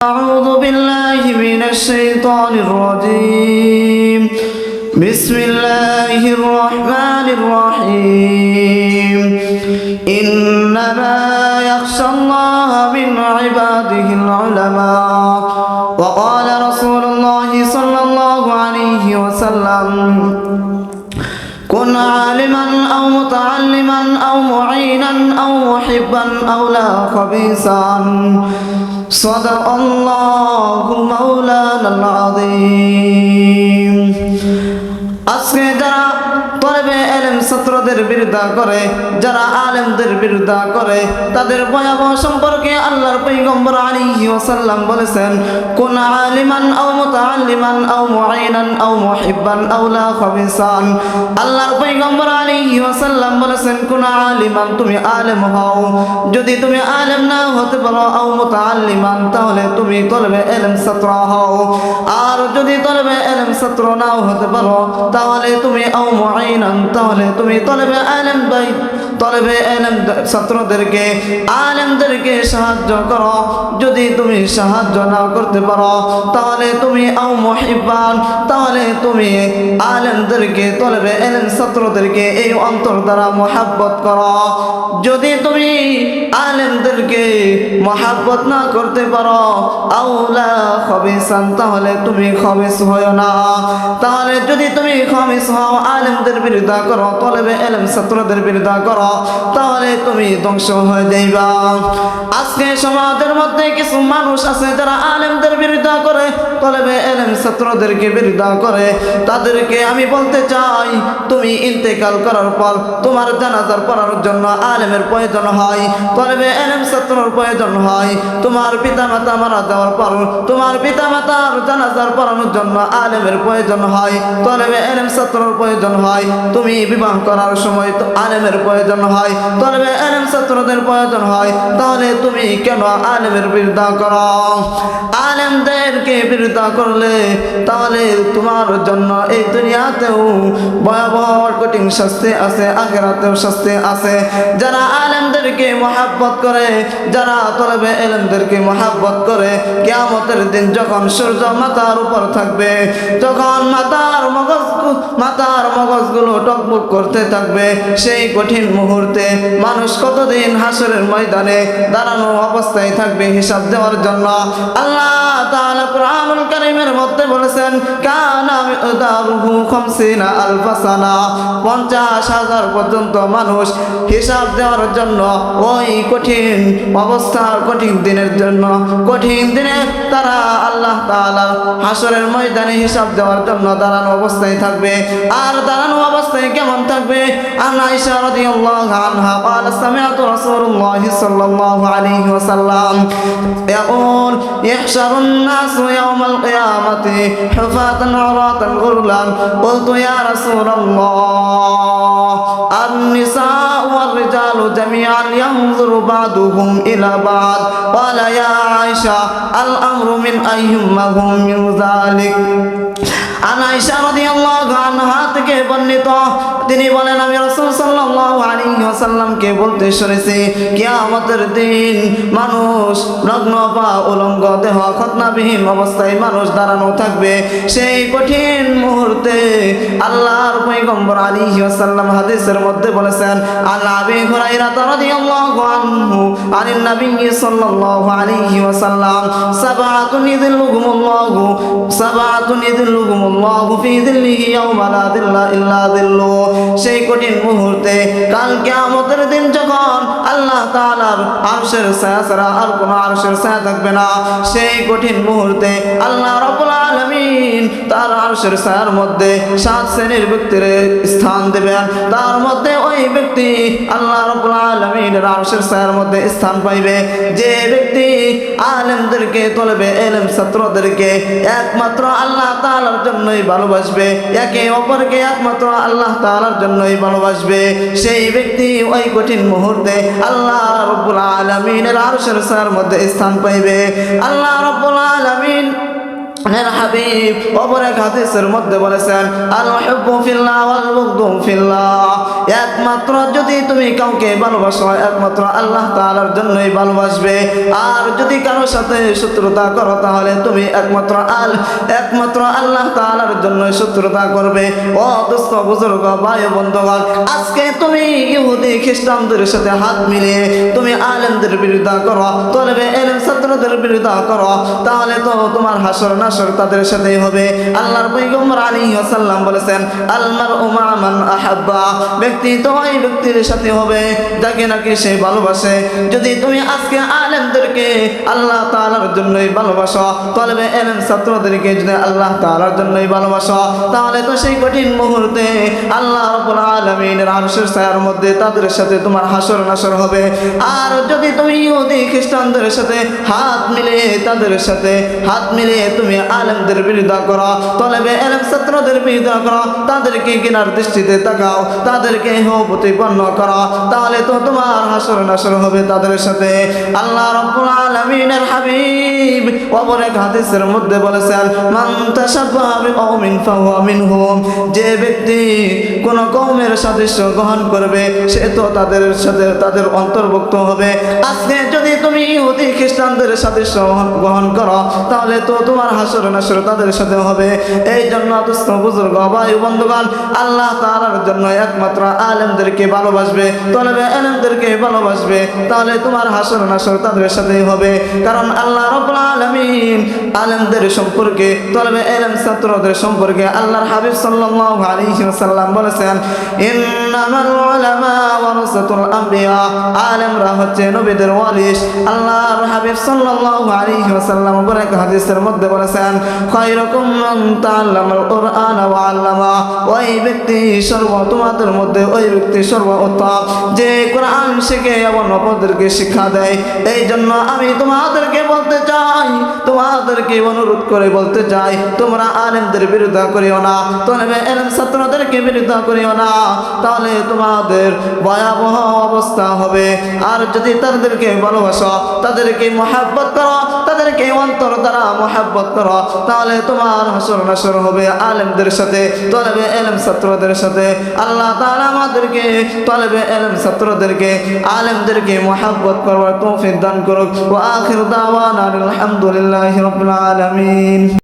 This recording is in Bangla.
أعوذ بالله من الشيطان الرجيم. بسم الله الرحمن الرحيم. إنما يخشى الله من عباده العلماء. وقال رسول الله صلى الله عليه وسلم: كن عالما أو متعلما أو معينا أو محبا أو لا خبيثا. صدق الله مولانا العظيم. আজকে যারা তলবে ইলম ছাত্রদের বিরোধিতা করে, যারা আলেমদের বিরোধিতা করে, তাদের ভয়াবহ সম্পর্কে আল্লাহর পয়গম্বর আলাইহি ওয়াসাল্লাম বলেছেন: কুন আলিমান আও মুতাআল্লিমান আও মুঈনান আও মুহিব্বান আও লা খাবিসান। আল্লাহর পয়গম্বর আলাইহি ওয়াসাল্লাম বলেছেন, কুন আলিমান, তুমি আলেম হও। যদি তুমি আলেম না হতে পারো, আও মুতাআল্লিমান, তাহলে তুমি তলবে ইলম ছাত্র হও। আর যদি তলবে ইলম ছাত্র নাও হতে পারো, তাহলে তুমি আও মুঈনান, তাহলে তুমি তলবে ইলম ছাত্রদেরকে, আলেমদেরকে সাহায্য করো। যদি তুমি সাহায্য না করতে পারো, তাহলে তুমি আও মুহিব্বান, তাহলে তুমি আলেমদেরকে, তলবে ইলম ছাত্রদেরকে এই অন্তর দ্বারা মহব্বত করো। যদি তুমি আলেমদেরকে মহব্বত না করতে পারো, আউলা খবিসান, তাহলে তুমি খবিস হয়ো না। তাহলে যদি তুমি খবিস হও, আলেমদের বিরোধিতা করো, তলবে ইলম ছাত্রদের বিরোধিতা করো, তাহলে তুমি ধ্বংস হয়ে যাইবা। আজকে সমাজের মধ্যে কিছু মানুষ আছে যারা আলেমদের বিরোধিতা করে, তলবে ইলম ছাত্রদেরকে বিরোধিতা করে। তাদেরকে আমি বলতে চাই, তুমি ইন্তেকাল করার পর তোমার জানাজার পড়ার জন্য আলেমের প্রয়োজন হয়, তলবে ইলম ছাত্রর প্রয়োজন হয়। তোমার পিতামাতা মারা যাওয়ার পর তোমার পিতামাতার জানাজার পড়ানোর জন্য আলেমের প্রয়োজন হয়, তলবে ইলম ছাত্রর প্রয়োজন হয়। তুমি বিবাহ করার সময় তো আলেমের প্রয়োজন হয়, তলবে ইলম ছাত্রদের প্রয়োজন হয়। তাহলে তুমি কেন আলেমের বিরোধিতা করো? আলেমদেরকে বিরোধিতা করলে তাহলে তোমার জন্য এই দুনিয়াতেও ভয়াবহ কঠিন শাস্তি আছে, আখিরাতেও শাস্তি আছে। যারা আলেমদেরকে মহব্বত করে, যারা তলবে ইলমদেরকে মহব্বত করে, কিয়ামতের দিন যখন সূর্য মাথার উপর থাকবে, যখন মাথার মগজগুলো টকবক করতে থাকবে, সেই কঠিন মুহূর্তে মানুষ কতদিন হাসরের ময়দানে দাঁড়ানো অবস্থায় থাকবে হিসাব দেওয়ার জন্য। আল্লাহ তাআলা কুরআনুল কারীমের মধ্যে বলেছেন, কানা মিকদারুহু 50,000 সানা, 50,000 পর্যন্ত মানুষ হিসাব দেওয়ার জন্য ওই কঠিন অবস্থার কঠিন দিনের জন্য, কঠিন দিনে তারা আল্লাহ তাআলার হাসরের ময়দানে হিসাব দেওয়ার জন্য দাঁড়ানো অবস্থায় থাকবে। আর দাঁড়ানো অবস্থায় কেমন থাকবে? আয়েশা রাদিয়াল্লাহু আনহা قال سمعت رسول الله صلى الله عليه وسلم يقول يحشر الناس يوم القيامة حفاة عراة غرلا. قلت يا رسول الله النساء والرجال جميعا ينظر بعضهم إلى بعض. قال يا عائشة الأمر من أيهما هم من ذلك. আয়েশা রাদিয়াল্লাহু আনহা থেকে বর্ণিত, তিনি বলেন, আমি রাসূল সাল্লাল্লাহু আলাইহি ওয়াসাল্লামকে বলতে শুনেছি, কিয়ামতের দিন মানুষ নগ্ন পা উলঙ্গ দেহ খতনাবিহীন অবস্থায় মানুষ দাঁড়ানো থাকবে। সেই কঠিন মুহূর্তে আল্লাহর পয়গম্বর আলাইহি ওয়াসাল্লাম হাদিসের মধ্যে বলেছেন, আন আবি হুরায়রা রাদিয়াল্লাহু আনহু আনিন নবী সাল্লাল্লাহু আলাইহি ওয়াসাল্লাম সাবআতুন ইযিল্লুহুমুল্লাহু আল্লাহু ফি যিল্লিহি ইয়াওমা লা যিল্লা ইল্লা যিল্লু। সেই কঠিন মুহূর্তে কাল কিয়ামতের দিন যখন আল্লাহ তাআলার আরশের ছায়া ছাড়া আর কোনো আরশের ছায়া থাকবে না, সেই কঠিন মুহূর্তে আল্লাহ রাব্বুল আলামিন তার আরশের ছায়ার মধ্যে 7 শ্রেণীর ব্যক্তির স্থান দেবেন। তার মধ্যে ওই ব্যক্তি আল্লাহ রাব্বুল আলামিনের আরশের ছায়ার মধ্যে স্থান পাইবে যে ব্যক্তি আলেমদেরকে, তলবে ইলম ছাত্রদেরকে একমাত্র আল্লাহ তাআলার জন্যই ভালোবাসবে, একে অপরকে একমাত্র আল্লাহ তাআলার জন্যই ভালোবাসবে। সেই ব্যক্তি ওই কঠিন মুহূর্তে আল্লাহ রাব্বুল আলামিনের আরশের ছায়ার মধ্যে স্থান পাইবে। আল্লাহ রাব্বুল আলামিন হাবিব অপর এক হাদিসের মধ্যে বলেছেন আল হুব্বু ফিল্লাহ ওয়াল বুগদু ফিল্লাহ, একমাত্র যদি তুমি কাউকে ভালোবাসো একমাত্র আল্লাহ তাআলার জন্যই ভালোবাসবে, আর যদি কারোর সাথে শত্রুতা করো তাহলে তুমি একমাত্র আল্লাহ তাআলার জন্যই শত্রুতা করবে। ও দোস্ত বুজুর্গ ভাই বন্ধুগণ, আজকে তুমি ইহুদি খ্রিস্টানদের সাথে হাত মিলিয়ে তুমি আলেমদের বিরোধিতা করো, তলবে ইলম ছাত্রদের বিরোধিতা করো, তাহলে তো তোমার হাসর নাসর তাদের সাথেই হবে। আল্লাহর পয়গম্বর আলাইহিস সালাম বলেছেন আল মারউ মা মান আহাব্বা, ব্যক্তি তো ওই ব্যক্তির সাথে হবে যাকে নাকি সে ভালোবাসে। যদি তুমি আজকে আলেমদেরকে আল্লাহ তাআলার জন্যই ভালোবাসো, তলবে ইলম ছাত্রদেরকে যদি আল্লাহ তাআলার জন্যই ভালোবাসো, তাহলে তো সেই কঠিন মুহূর্তে আল্লাহ রাব্বুল আলামিনের আরশের ছায়ার মধ্যে তাদের সাথে তোমার হাসর নাসর হবে। আর যদি তুমি ইহুদি খ্রিস্টানদের সাথে হাত মিলিয়ে তাদের সাথে হাত মিলিয়ে তুমি আলেমদের বিরোধিতা করো, তলবে ইলম ছাত্রদের বিরোধিতা করো, তাদেরকে ঘৃণার দৃষ্টিতে তাকাও, তাদেরকে প্রতিপন্ন করো, তাহলে তো তোমার হাসর নাসর হবে তাদের সাথে। আল্লাহ রাব্বুল আলামিনের হাবিব অপর এক হাদিসের মধ্যে বলেছেন মান তাশাব্বাহা বিকওমিন ফাহুয়া মিনহুম, যে ব্যক্তি কোন কওমের সাদৃশ্য গ্রহণ করবে সে তো তাদের অন্তর্ভুক্ত হবে। আজকে যদি তুমি ইহুদি খ্রিস্টানদের সাদৃশ্য গ্রহণ করো তাহলে তো তোমার হাসর নাসর তাদের সাথে হবে। এই জন্য দোস্ত বুজুর্গ ভাই বন্ধুগণ, আল্লাহ তাআলার জন্য একমাত্র আলেমদেরকে ভালোবাসবে, তলবে ইলমদেরকে ভালোবাসবে, তাহলে তোমার হাসর নাসর তাদের সাথেই হবে। কারণ আল্লাহ রাব্বুল আলামিন আলেমদের সম্পর্কে তলবে ইলম ছাত্রদের সম্পর্কে আল্লাহর হাবিব সাল্লাল্লাহু আলাইহি ওয়াসাল্লাম বলেছেন ইন্নামাল উলামা ওয়ারাসাতুল আমবিয়া, আলেমরা হচ্ছে নবীদের ওয়ারিস। আল্লাহর হাবিব সাল্লাল্লাহু আলাইহি ওয়াসাল্লাম বলে এক হাদিসের মধ্যে বলেছেন খায়রুকুম মান তাআল্লামাল কুরআন ওয়া আল্লামা, ওই ব্যক্তি তোমাদের মধ্যে ওই ব্যক্তি সর্বোত্তম যে কোরআন শিখে এবং অপরদেরকে শিক্ষা দেয়। এই জন্য আমি তোমাদেরকে বলতে চাই, তোমাদেরকে অনুরোধ করে বলতে চাই, তোমরা আলেমদের বিরোধিতা করিও না, তলবে ইলম ছাত্রদেরকে বিরোধিতা করিও না, তাহলে তোমাদের ভয়াবহ অবস্থা হবে। আর যদি তাদেরকে ভালোবাসো, তাদেরকে মহব্বত করো, তাদেরকে অন্তর দ্বারা মহব্বত করো, তাহলে তোমার হাসর নাসর হবে আলেমদের সাথে, তলবে ইলম ছাত্রদের সাথে। আল্লাহ তাআলা আমাদেরকে তলবে ইলম ছাত্রদেরকে আলেমদেরকে মহব্বত করবার তৌফিক দান করুক। ওয়া আখিরু দাওয়ানা আলহামদুলিল্লাহি রাব্বিল আলামিন।